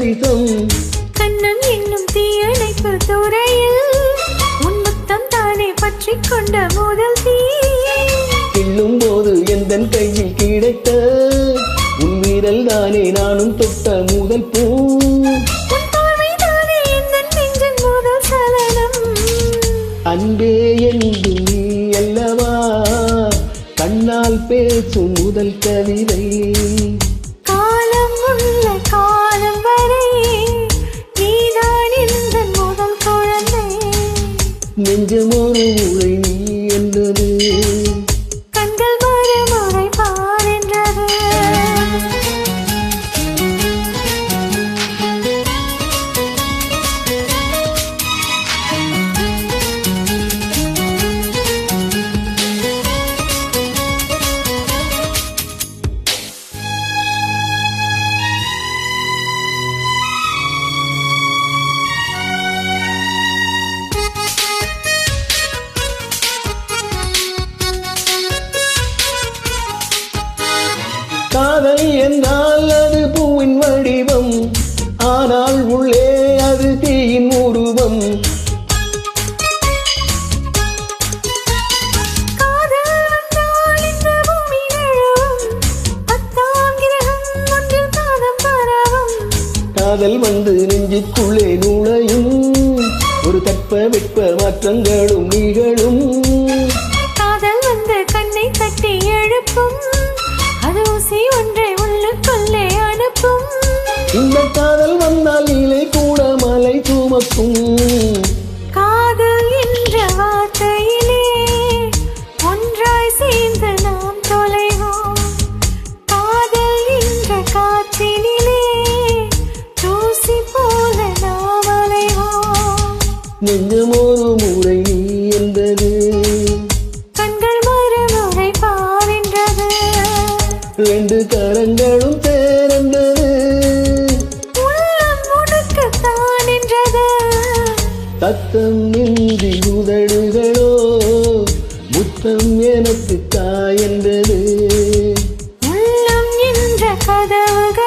பரிசம் கண்ணன் என்னும் தீயணைப்பு துறையில் உன் முத்தம் தானே பற்றி கொண்ட முதல் தீ கிள்ளும் போது எந்த கையில் கிடைத்த உன் வீரல் தானே நானும் தொட்ட முதல் பூ அன்பே என்று நீ அல்லவா கண்ணால் பேசும் முதல் கவிதை காலம் உள்ள காலம் வரை நீதான் இந்த முதல் குழந்தை நெஞ்சமொரு முறை நீ என்றது கண்கள் மறுமுறை பார் என்றது காதல் என்றால் அது பூவின் வடிவம் ஆனால் உள்ளே அது தீயின் உருவம் காதல் வந்து நெஞ்சுக்குள்ளே நுழையும் ஒரு தட்ப வெட்ப மாற்றங்களும் நிகழும் காதல் வந்து கண்ணை தட்டி எழுப்பும் அது ஊசி ஒன்றை உள்ளுக்குள்ளே அனுப்பும் இந்த காதல் வந்தால் இலை கூட மலை சுமக்கும் காதல் என்ற வார்த்தையிலே ஒன்றாய் சேர்ந்து நாம் தொலைவோம் காதல் என்ற காற்றினிலே தூசி போல நாம் அலைவோம் நெஞ்சமொரு முறை நீ என்றது கண்கள் மறுமுறை பாரின்றது ரெண்டு கரங்களும் சேர்ந்தது உள்ளம் உனக்குத்தான் என்றது தத்தம் நின்றி உதடுகளோ முத்தம் எனக்கு தாய் என்றது உள்ளம் என்ற கதவுகள்